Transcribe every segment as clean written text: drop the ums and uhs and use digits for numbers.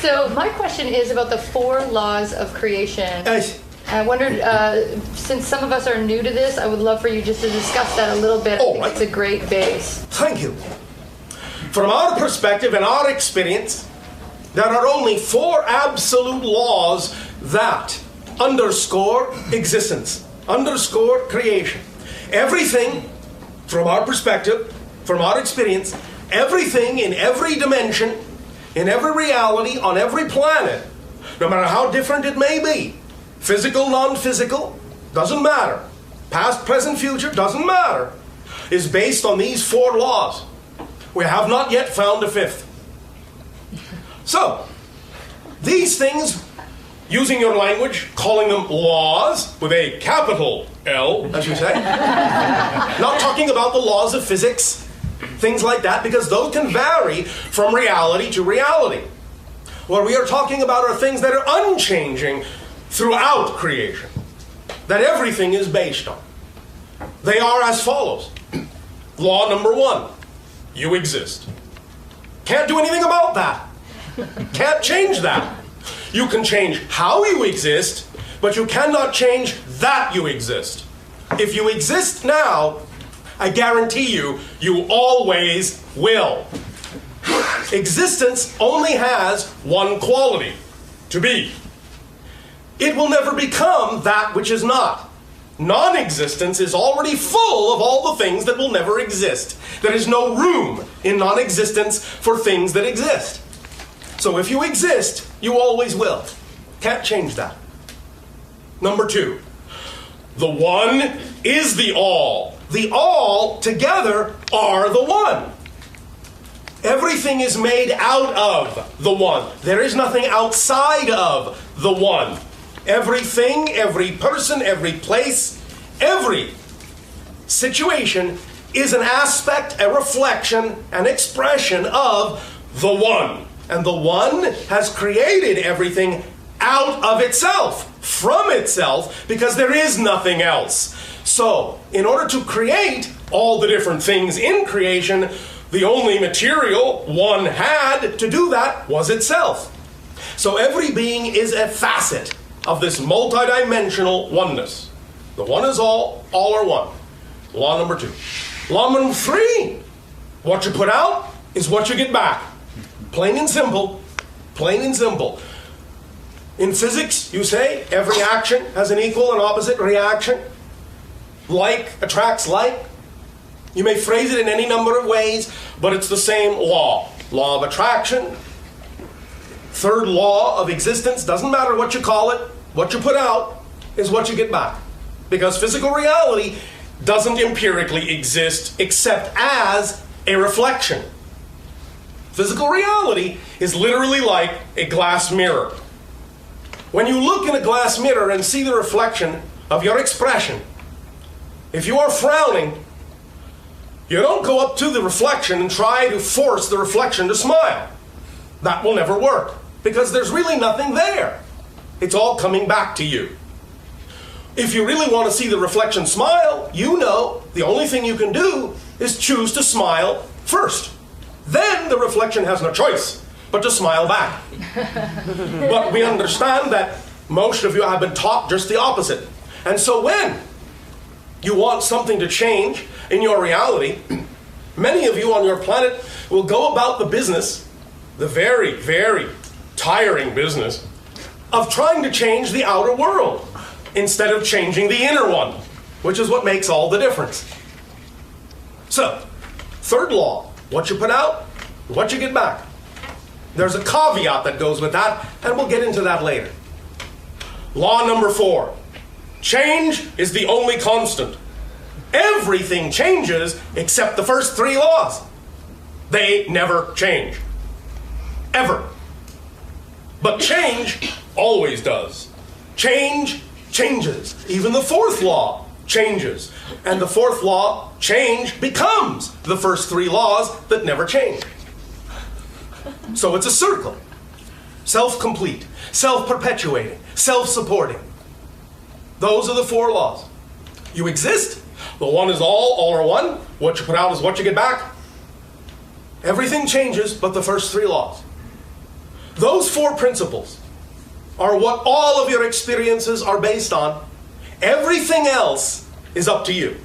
So my question is about the 4 laws of creation. I wondered, since some of us are new to this, I would love for you just to discuss that a little bit. I think it's a great base. Thank you. From our perspective and our experience, there are only 4 absolute laws that underscore existence, underscore creation. Everything, from our perspective, from our experience, everything in every dimension, in every reality, on every planet, no matter how different it may be, physical, non-physical, doesn't matter. Past, present, future, doesn't matter. Is based on these 4 laws. We have not yet found a 5th. So, these things, using your language, calling them laws, with a capital L, as you say. Not talking about the laws of physics, things like that, because those can vary from reality to reality. What we are talking about are things that are unchanging throughout creation, that everything is based on. They are as follows. Law number 1, you exist. Can't do anything about that. Can't change that. You can change how you exist, but you cannot change that you exist. If you exist now, I guarantee you, you always will. Existence only has one quality, to be. It will never become that which is not. Non-existence is already full of all the things that will never exist. There is no room in non-existence for things that exist. So if you exist, you always will. Can't change that. Number 2, the one is the all. The all together are the one. Everything is made out of the one. There is nothing outside of the one. Everything, every person, every place, every situation is an aspect, a reflection, an expression of the one. And the one has created everything out of itself, from itself, because there is nothing else. So, in order to create all the different things in creation, the only material one had to do that was itself. So every being is a facet of this multidimensional oneness. The one is all are one. Law number 2. Law number 3, what you put out is what you get back. Plain and simple. Plain and simple. In physics, you say every action has an equal and opposite reaction. Like attracts like. You may phrase it in any number of ways, but it's the same law. Law of attraction. 3rd law of existence. Doesn't matter what you call it. What you put out is what you get back. Because physical reality doesn't empirically exist except as a reflection. Physical reality is literally like a glass mirror. When you look in a glass mirror and see the reflection of your expression, if you are frowning, you don't go up to the reflection and try to force the reflection to smile. That will never work, because there's really nothing there. It's all coming back to you. If you really want to see the reflection smile, you know the only thing you can do is choose to smile first. Then the reflection has no choice but to smile back. But we understand that most of you have been taught just the opposite. And so when you want something to change in your reality, many of you on your planet will go about the business, the very, very tiring business, of trying to change the outer world instead of changing the inner one, which is what makes all the difference. So, 3rd law, what you put out, what you get back. There's a caveat that goes with that, and we'll get into that later. Law number 4, change is the only constant. Everything changes except the first 3 laws. They never change. Ever. But change always does. Change changes. Even the 4th law changes. And the 4th law, change, becomes the first 3 laws that never change. So it's a circle. Self-complete, self-perpetuating, self-supporting. Those are the 4 laws. You exist. The one is all are one. What you put out is what you get back. Everything changes but the first 3 laws. Those 4 principles are what all of your experiences are based on. Everything else is up to you.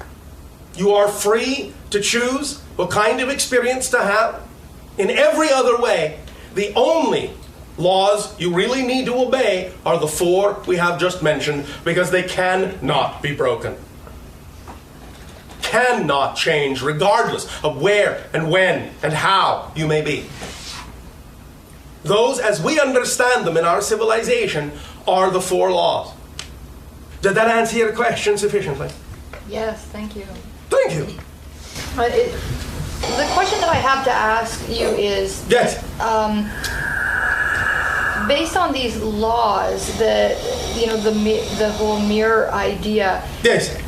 You are free to choose what kind of experience to have. In every other way, the only laws you really need to obey are the 4 we have just mentioned, because they cannot be broken. Cannot change regardless of where and when and how you may be. Those, as we understand them in our civilization, are the 4 laws. Did that answer your question sufficiently? Yes, thank you. Thank you. The question that I have to ask you is, yes. Based on these laws, the whole mirror idea. Yes.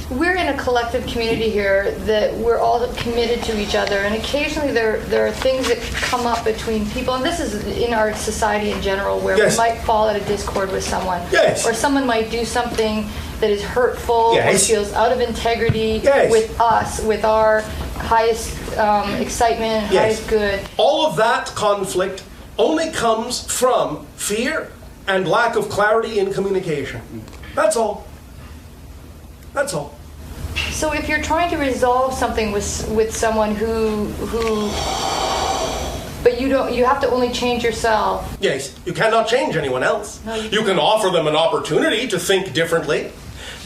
We're in a collective community here that we're all committed to each other, and occasionally there are things that come up between people, and this is in our society in general, where yes. we might fall at a discord with someone, yes. or someone might do something that is hurtful, yes. or feels out of integrity yes. with us, with our highest excitement, yes. highest good. All of that conflict only comes from fear and lack of clarity in communication. That's all. That's all. So if you're trying to resolve something with someone who but you have to only change yourself. Yes, you cannot change anyone else. No, you can offer them an opportunity to think differently,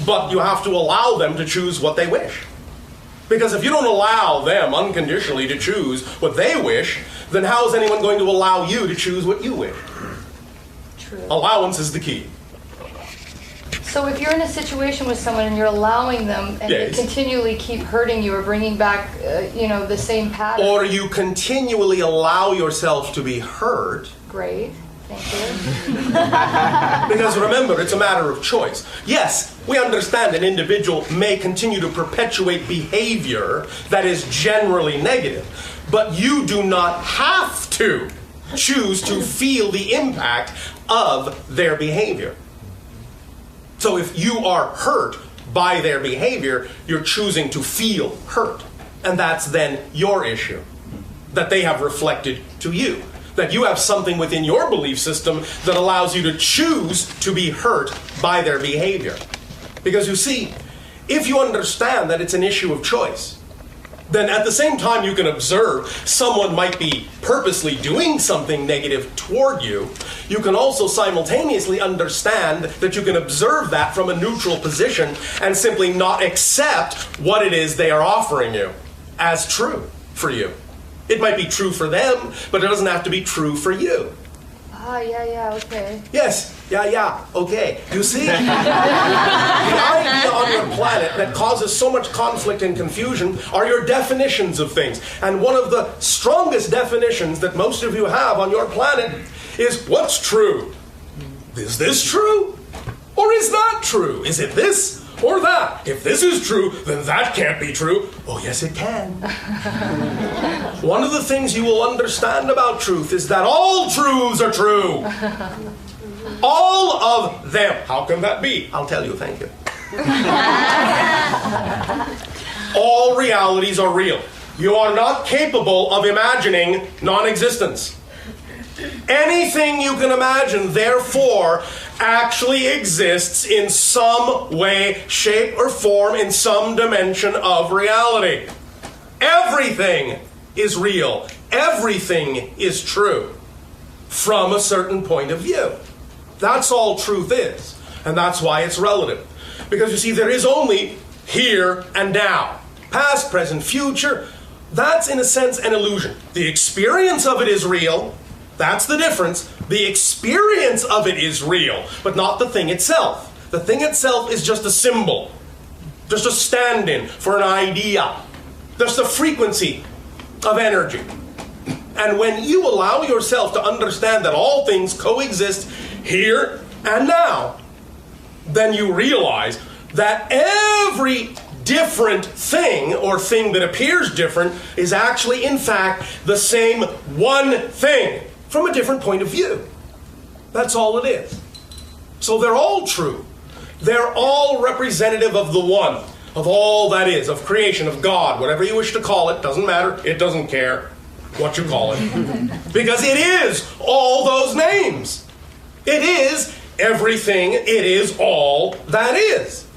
but you have to allow them to choose what they wish. Because if you don't allow them unconditionally to choose what they wish, then how is anyone going to allow you to choose what you wish? True. Allowance is the key. So if you're in a situation with someone and you're allowing them and yes. they continually keep hurting you or bringing back, the same pattern. Or you continually allow yourself to be hurt. Great. Thank you. Because remember, it's a matter of choice. Yes, we understand an individual may continue to perpetuate behavior that is generally negative, but you do not have to choose to feel the impact of their behavior. So if you are hurt by their behavior, you're choosing to feel hurt. And that's then your issue, that they have reflected to you. That you have something within your belief system that allows you to choose to be hurt by their behavior. Because you see, if you understand that it's an issue of choice, then at the same time you can observe someone might be purposely doing something negative toward you, you can also simultaneously understand that you can observe that from a neutral position and simply not accept what it is they are offering you as true for you. It might be true for them, but it doesn't have to be true for you. Yeah, okay. Yes, yeah, okay. You see, the idea on your planet that causes so much conflict and confusion are your definitions of things. And one of the strongest definitions that most of you have on your planet is what's true. Is this true? Or is that true? Is it this or that? If this is true, then that can't be true. Oh, yes, it can. One of the things you will understand about truth is that all truths are true. All of them. How can that be? I'll tell you, thank you. All realities are real. You are not capable of imagining non-existence. Anything you can imagine, therefore, actually exists in some way, shape, or form, in some dimension of reality. Everything is real. Everything is true from a certain point of view. That's all truth is. And that's why it's relative. Because you see, there is only here and now. Past, present, future. That's, in a sense, an illusion. The experience of it is real. That's the difference. The experience of it is real, but not the thing itself. The thing itself is just a symbol, just a stand-in for an idea, just a frequency of energy. And when you allow yourself to understand that all things coexist here and now, then you realize that every different thing, or thing that appears different, is actually, in fact, the same one thing, from a different point of view. That's all it is. So they're all true. They're all representative of the one, of all that is, of creation, of God, whatever you wish to call it, doesn't matter, it doesn't care. what you call it. Because it is all those names. It is everything. It is all that is.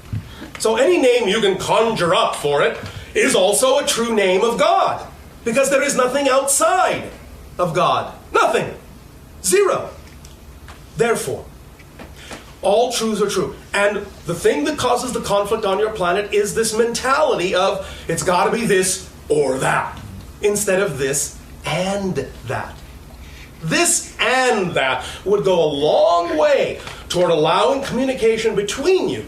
So any name you can conjure up for it is also a true name of God. Because there is nothing outside of God. Nothing. Zero. Therefore, all truths are true. And the thing that causes the conflict on your planet is this mentality of it's got to be this or that, instead of this and that. This and that would go a long way toward allowing communication between you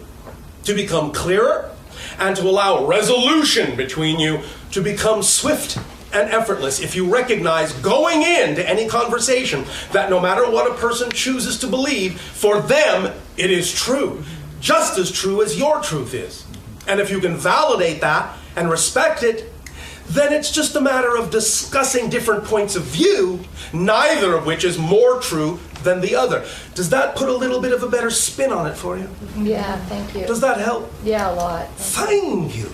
to become clearer and to allow resolution between you to become swift and effortless if you recognize going into any conversation that no matter what a person chooses to believe, for them it is true, just as true as your truth is. And if you can validate that and respect it, then it's just a matter of discussing different points of view, neither of which is more true than the other. Does that put a little bit of a better spin on it for you? Yeah, thank you. Does that help? Yeah, a lot. Thank you.